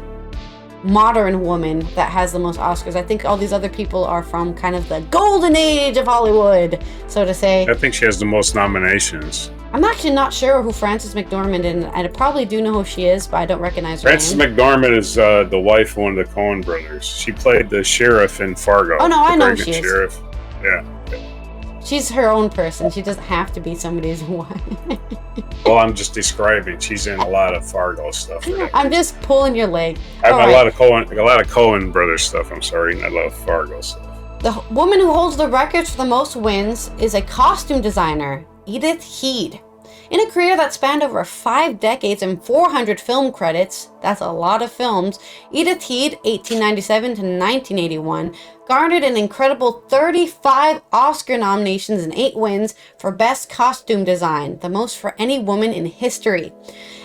[SPEAKER 1] modern woman that has the most Oscars. I think all these other people are from kind of the golden age of Hollywood, so to say.
[SPEAKER 2] I think she has the most nominations.
[SPEAKER 1] I'm actually not sure who Frances McDormand is. I probably do know who she is, but I don't recognize her
[SPEAKER 2] Frances
[SPEAKER 1] name.
[SPEAKER 2] McDormand is the wife of one of the Coen brothers. She played the sheriff in Fargo.
[SPEAKER 1] Oh, no, I know who she is.
[SPEAKER 2] Sheriff. Yeah.
[SPEAKER 1] She's her own person. She doesn't have to be somebody's wife.
[SPEAKER 2] Well, I'm just describing. She's in a lot of Fargo stuff.
[SPEAKER 1] I'm just pulling your leg.
[SPEAKER 2] I have a lot of Coen brothers stuff. I'm sorry, and I love Fargo stuff.
[SPEAKER 1] The woman who holds the records for the most wins is a costume designer, Edith Head. In a career that spanned over 5 decades and 400 film credits, that's a lot of films, Edith Head, 1897 to 1981, garnered an incredible 35 Oscar nominations and 8 wins for Best Costume Design, the most for any woman in history.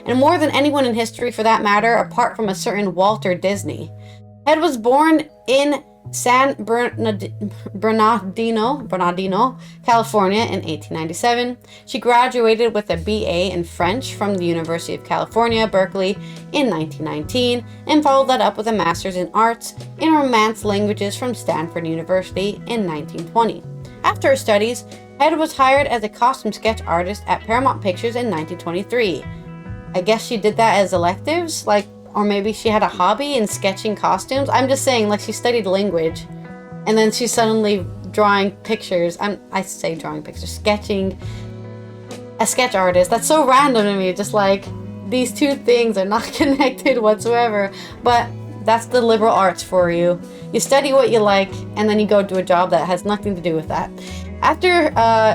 [SPEAKER 1] And more than anyone in history for that matter, apart from a certain Walter Disney. Head was born in San Bernardino, California in 1897. She graduated with a BA in French from the University of California, Berkeley in 1919, and followed that up with a master's in arts in Romance languages from Stanford University in 1920. After her studies, Head was hired as a costume sketch artist at Paramount Pictures in 1923. I guess she did that as electives, or maybe she had a hobby in sketching costumes. I'm just saying, she studied language, and then she's suddenly drawing pictures. Sketching. A sketch artist. That's so random to me. Just these two things are not connected whatsoever. But that's the liberal arts for you. You study what you like, and then you go do a job that has nothing to do with that. After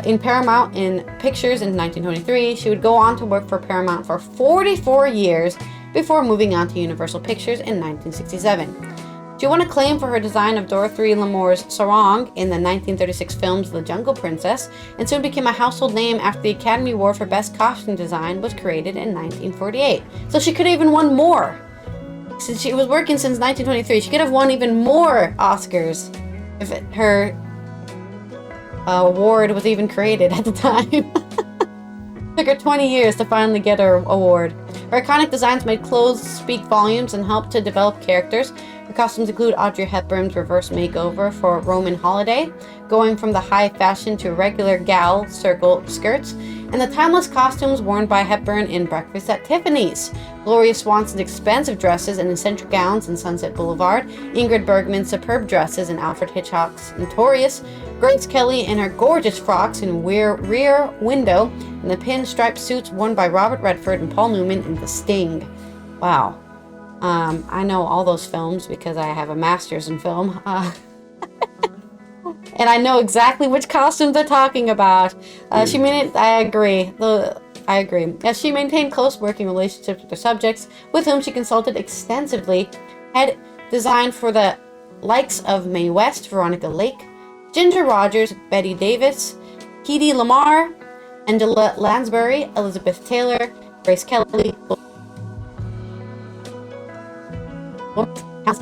[SPEAKER 1] in Paramount in Pictures in 1923, she would go on to work for Paramount for 44 years before moving on to Universal Pictures in 1967. She won acclaim for her design of Dorothy Lamour's sarong in the 1936 films The Jungle Princess, and soon became a household name after the Academy Award for Best Costume Design was created in 1948. So she could have even won more. Since she was working since 1923, she could have won even more Oscars if her award was even created at the time. Took her 20 years to finally get her award. Her iconic designs made clothes speak volumes and helped to develop characters. Her costumes include Audrey Hepburn's reverse makeover for Roman Holiday, going from the high fashion to regular gal circle skirts, and the timeless costumes worn by Hepburn in Breakfast at Tiffany's, Gloria Swanson's expensive dresses and eccentric gowns in Sunset Boulevard, Ingrid Bergman's superb dresses in Alfred Hitchcock's Notorious, Grace Kelly in her gorgeous frocks in Rear Window, and the pinstripe suits worn by Robert Redford and Paul Newman in The Sting. Wow. I know all those films because I have a master's in film. And I know exactly which costumes they're talking about. I agree. As she maintained close working relationships with her subjects, with whom she consulted extensively, had designed for the likes of Mae West, Veronica Lake, Ginger Rogers, Betty Davis, Hedy Lamarr, Angela Lansbury, Elizabeth Taylor, Grace Kelly,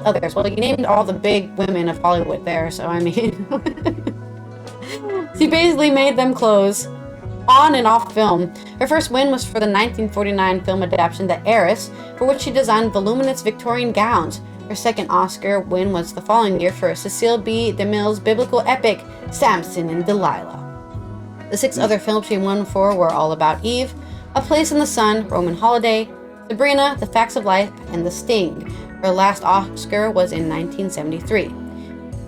[SPEAKER 1] others. Well, you named all the big women of Hollywood there, so I mean, she basically made them clothes on and off film. Her first win was for the 1949 film adaptation The Heiress, for which she designed voluminous Victorian gowns. Her second Oscar win was the following year for Cecil B. DeMille's biblical epic Samson and Delilah. The 6 other films she won for were All About Eve, A Place in the Sun, Roman Holiday, Sabrina, The Facts of Life, and The Sting. Her last Oscar was in 1973.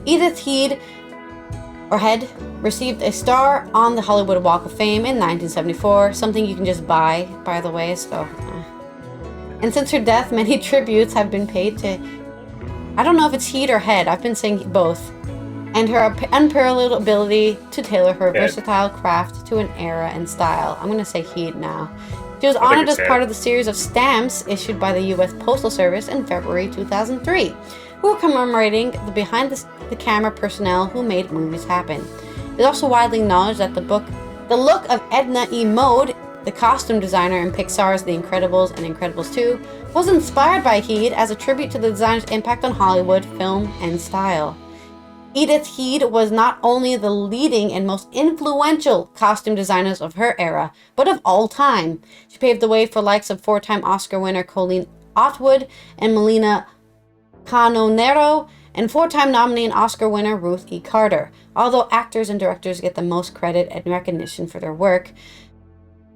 [SPEAKER 1] Edith Head received a star on the Hollywood Walk of Fame in 1974, something you can just buy, by the way, And since her death, many tributes have been paid to, I don't know if it's Head or Head, I've been saying both, and her unparalleled ability to tailor her versatile craft to an era and style. I'm going to say Head now. She was honored as part of the series of stamps issued by the U.S. Postal Service in February 2003, who were commemorating the behind-the-camera personnel who made movies happen. It is also widely acknowledged that the look of Edna E. Mode, the costume designer in Pixar's The Incredibles and Incredibles 2, was inspired by Head as a tribute to the designer's impact on Hollywood, film, and style. Edith Head was not only the leading and most influential costume designers of her era, but of all time. She paved the way for likes of 4-time Oscar winner Colleen Atwood and Melina Canonero, and 4-time nominee and Oscar winner Ruth E. Carter. Although actors and directors get the most credit and recognition for their work,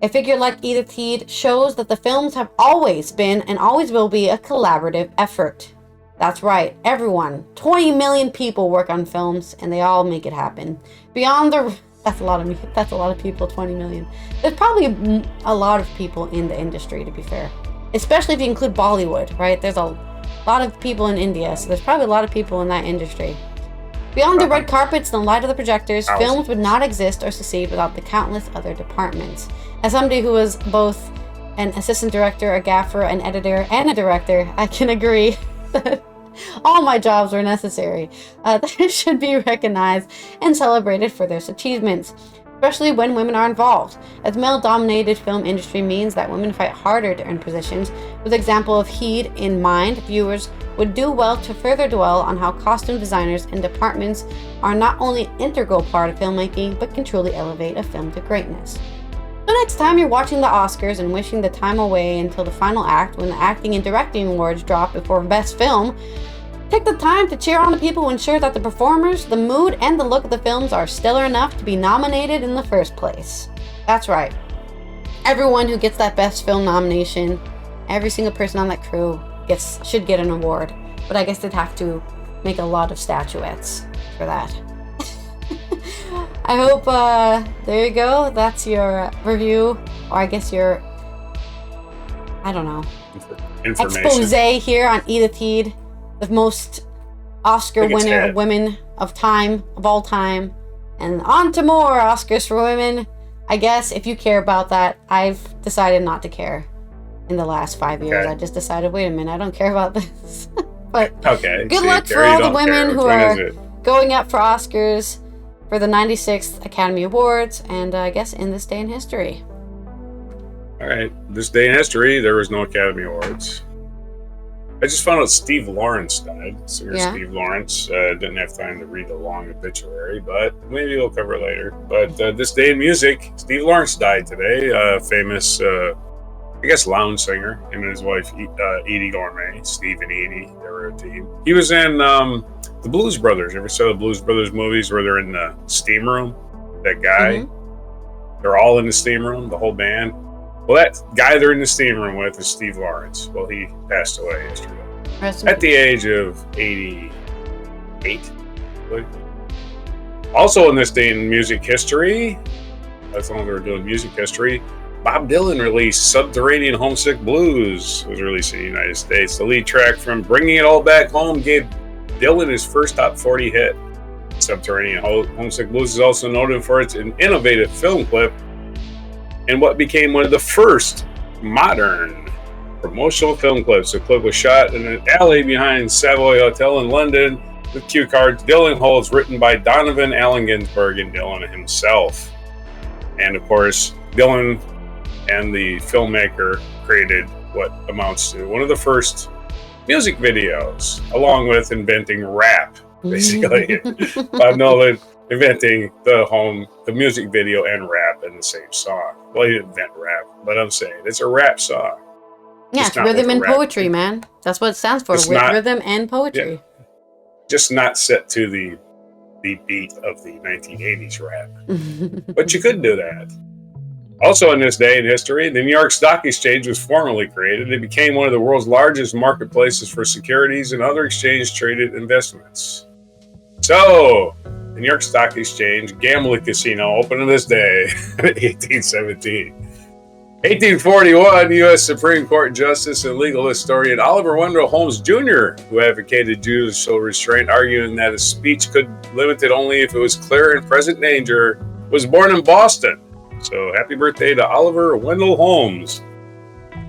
[SPEAKER 1] a figure like Edith Head shows that the films have always been and always will be a collaborative effort. That's right, everyone. 20 million people work on films, and they all make it happen. That's a lot of people, 20 million. There's probably a lot of people in the industry, to be fair. Especially if you include Bollywood, right? There's a lot of people in India, so there's probably a lot of people in that industry. Beyond the red carpets and the light of the projectors, films would not exist or succeed without the countless other departments. As somebody who was both an assistant director, a gaffer, an editor, and a director, I can agree that all my jobs were necessary. They should be recognized and celebrated for their achievements, especially when women are involved. As male-dominated film industry means that women fight harder to earn positions. With the example of Head in mind, viewers would do well to further dwell on how costume designers and departments are not only an integral part of filmmaking, but can truly elevate a film to greatness. So next time you're watching the Oscars and wishing the time away until the final act when the acting and directing awards drop before Best Film, take the time to cheer on the people who ensure that the performers, the mood, and the look of the films are stellar enough to be nominated in the first place. That's right. Everyone who gets that Best Film nomination, every single person on that crew should get an award. But I guess they'd have to make a lot of statuettes for that. I hope, there you go. That's your review, or I guess your, I don't know, expose here on Edith Head, the most Oscar winner of women of all time. And on to more Oscars for women. I guess if you care about that, I've decided not to care in the last 5 years. I just decided, wait a minute, I don't care about this. But good luck for all the women who are going up for Oscars for the 96th Academy Awards, and I guess in this day in history.
[SPEAKER 2] All right, this day in history, there was no Academy Awards. I just found out Steve Lawrence died. Singer Steve Lawrence. Didn't have time to read a long obituary, but maybe we'll cover it later. But this day in music, Steve Lawrence died today. Famous, I guess, lounge singer. Him and his wife, Edie Gourmet. Steve and Edie, they were a team. He was in the Blues Brothers. You ever saw the Blues Brothers movies where they're in the steam room? That guy. Mm-hmm. They're all in the steam room, the whole band. Well, that guy they're in the steam room with is Steve Lawrence. Well, he passed away yesterday at the age of 88. Also in this day in music history, that's when we were doing music history, Bob Dylan released Subterranean Homesick Blues. It was released in the United States. The lead track from Bringing It All Back Home gave Dylan his first top 40 hit. Subterranean Homesick Blues is also noted for its innovative film clip and what became one of the first modern promotional film clips. The clip was shot in an alley behind Savoy Hotel in London with cue cards Dylan holds written by Donovan Allen Ginsberg and Dylan himself. And of course, Dylan and the filmmaker created what amounts to one of the first music videos, along with inventing rap, basically. Bob Dylan inventing the music video and rap in the same song. Well, he didn't invent rap, but I'm saying it's a rap song.
[SPEAKER 1] Yeah, it's rhythm and poetry, man. That's what it stands for, rhythm and poetry.
[SPEAKER 2] Yeah, just not set to the beat of the 1980s rap. But you could do that. Also in this day in history, the New York Stock Exchange was formally created. It became one of the world's largest marketplaces for securities and other exchange-traded investments. So, the New York Stock Exchange gambling casino opened on this day, 1817. 1841, U.S. Supreme Court Justice and legal historian Oliver Wendell Holmes Jr., who advocated judicial restraint, arguing that a speech could be limited only if it was clear and present danger, was born in Boston. So, happy birthday to Oliver Wendell Holmes.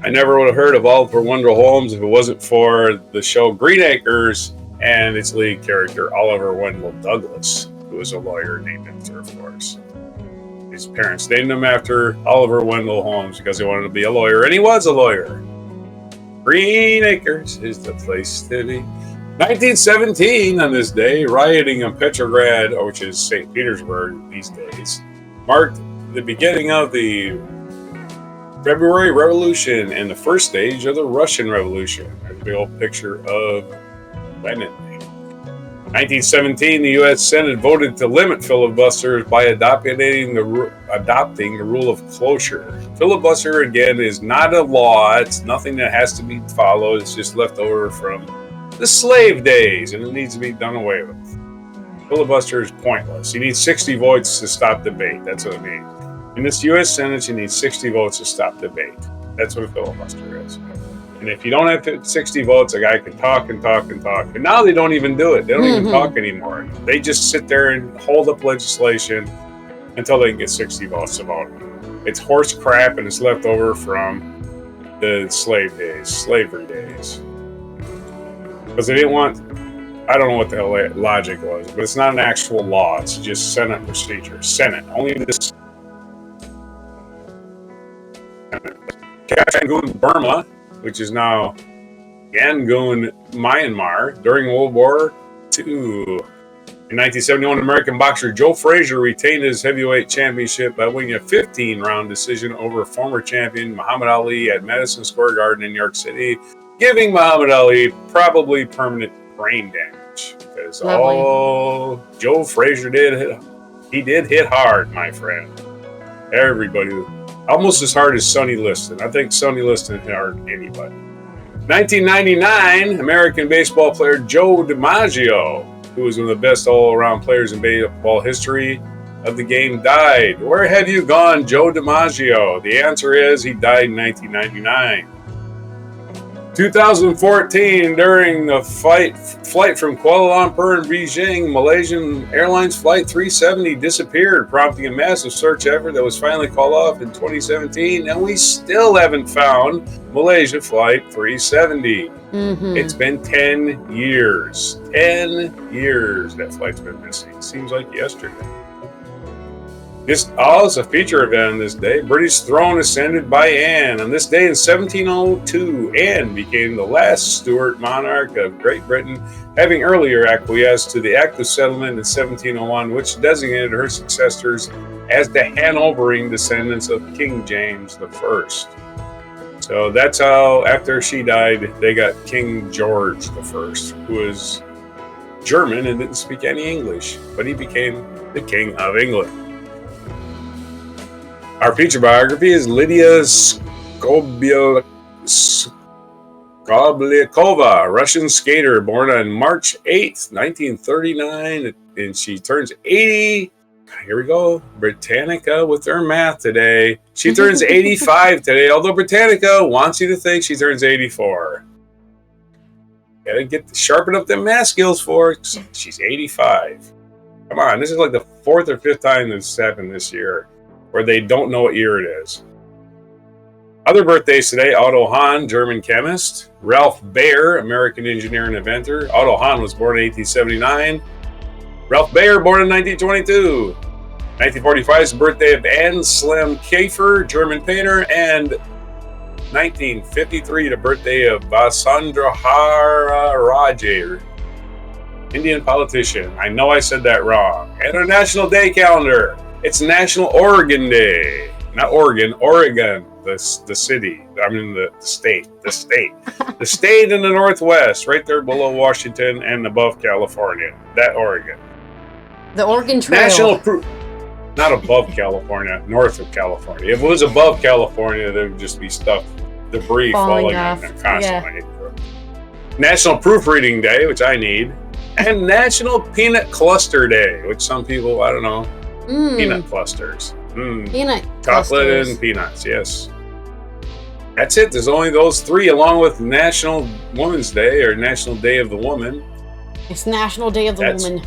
[SPEAKER 2] I never would have heard of Oliver Wendell Holmes if it wasn't for the show Green Acres and its lead character, Oliver Wendell Douglas, who was a lawyer named after, of course. His parents named him after Oliver Wendell Holmes because they wanted to be a lawyer, and he was a lawyer. Green Acres is the place to be. 1917, on this day, rioting in Petrograd, which is St. Petersburg these days, marked the beginning of the February Revolution and the first stage of the Russian Revolution. There's a big old picture of Lenin. 1917, the U.S. Senate voted to limit filibusters by adopting the rule of cloture. Filibuster, again, is not a law. It's nothing that has to be followed. It's just left over from the slave days, and it needs to be done away with. Filibuster is pointless. You need 60 votes to stop debate. That's what it means. In this U.S. Senate, you need 60 votes to stop debate. That's what a filibuster is. And if you don't have 60 votes, a guy can talk and talk and talk. And now they don't even do it. They don't even talk anymore. They just sit there and hold up legislation until they can get 60 votes to vote. It's horse crap, and it's left over from the slavery days. Because they didn't want, I don't know what the hell logic was, but it's not an actual law. It's just Senate procedure. Senate. Only this. Kachangun, Burma, which is now Yangon, Myanmar during World War II. In 1971, American boxer Joe Frazier retained his heavyweight championship by winning a 15-round decision over former champion Muhammad Ali at Madison Square Garden in New York City, giving Muhammad Ali probably permanent brain damage. Because Joe Frazier did hit hard, my friend. Everybody, almost as hard as Sonny Liston. I think Sonny Liston hit hard anybody. 1999, American baseball player Joe DiMaggio, who was one of the best all-around players in baseball history of the game, died. Where have you gone, Joe DiMaggio? The answer is he died in 1999. 2014, during the flight from Kuala Lumpur and Beijing, Malaysian Airlines Flight 370 disappeared, prompting a massive search effort that was finally called off in 2017, and we still haven't found Malaysia Flight 370. It's been 10 years. 10 years that flight's been missing. Seems like yesterday. It's a feature event on this day. British throne ascended by Anne. On this day in 1702, Anne became the last Stuart monarch of Great Britain, having earlier acquiesced to the Act of Settlement in 1701, which designated her successors as the Hanoverian descendants of King James I. So that's how, after she died, they got King George I, who was German and didn't speak any English, but he became the King of England. Our feature biography is Lydia Skobliakova, Russian skater, born on March 8th, 1939, and she turns 80. Here we go. Britannica with her math today. She turns 85 today, although Britannica wants you to think she turns 84. Gotta sharpen up them math skills for her. She's 85. Come on, this is like the 4th or 5th time this happened this year, where they don't know what year it is. Other birthdays today: Otto Hahn, German chemist; Ralph Baer, American engineer and inventor. Otto Hahn was born in 1879. Ralph Baer, born in 1922. 1945 is the birthday of Anselm Kiefer, German painter, and 1953, the birthday of Vasundhara Raje, Indian politician. I know I said that wrong. And our National Day calendar. It's National Oregon Day. Not Oregon, Oregon, the city. I mean the state. The state. The state in the Northwest, right there below Washington and above California. That Oregon.
[SPEAKER 1] The Oregon Trail.
[SPEAKER 2] Not above California, north of California. If it was above California, there would just be stuff, debris falling on them constantly. Yeah. National Proofreading Day, which I need. And National Peanut Cluster Day, which some people, I don't know. Peanut clusters.
[SPEAKER 1] Peanut
[SPEAKER 2] chocolate
[SPEAKER 1] clusters.
[SPEAKER 2] And peanuts, yes. That's it. There's only those three, along with National Women's Day or National Day of the Woman.
[SPEAKER 1] It's National Day of the Woman.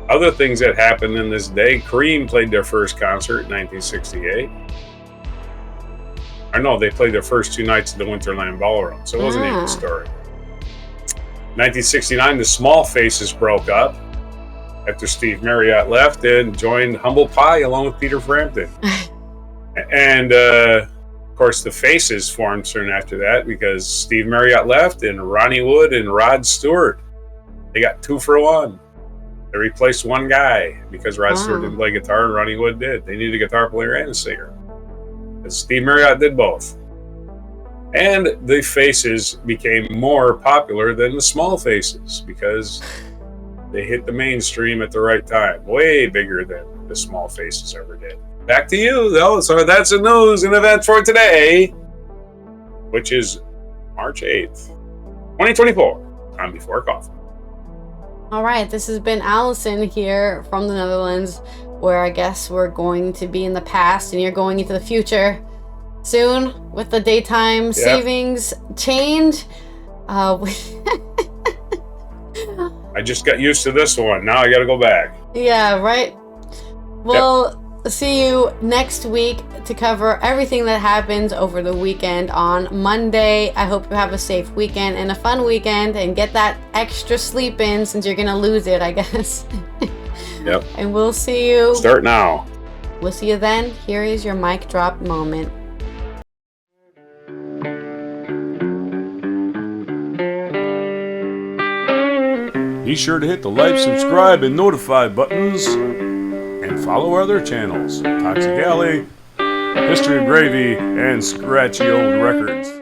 [SPEAKER 2] Other things that happened in this day: Cream played their first concert in 1968. Or no, they played their first 2 nights at the Winterland Ballroom, so it wasn't even a story. 1969, the Small Faces broke up after Steve Marriott left and joined Humble Pie along with Peter Frampton. And of course, the Faces formed soon after that because Steve Marriott left and Ronnie Wood and Rod Stewart. They got 2 for 1. They replaced one guy because Rod Stewart didn't play guitar and Ronnie Wood did. They needed a guitar player and a singer. And Steve Marriott did both. And the Faces became more popular than the Small Faces because they hit the mainstream at the right time. Way bigger than the Small Faces ever did. Back to you, though. So that's the news and events for today, which is March 8th, 2024. Time before coffee.
[SPEAKER 1] All right, this has been Allison here from the Netherlands, where I guess we're going to be in the past and you're going into the future soon with the daytime savings change.
[SPEAKER 2] I just got used to this one. Now I got to go back.
[SPEAKER 1] Yeah, right? We'll see you next week to cover everything that happens over the weekend on Monday. I hope you have a safe weekend and a fun weekend and get that extra sleep in since you're going to lose it, I guess.
[SPEAKER 2] Yep.
[SPEAKER 1] And we'll see you.
[SPEAKER 2] Start now.
[SPEAKER 1] We'll see you then. Here is your mic drop moment.
[SPEAKER 2] Be sure to hit the like, subscribe, and notify buttons, and follow our other channels, Toxic Alley, History of Gravy, and Scratchy Old Records.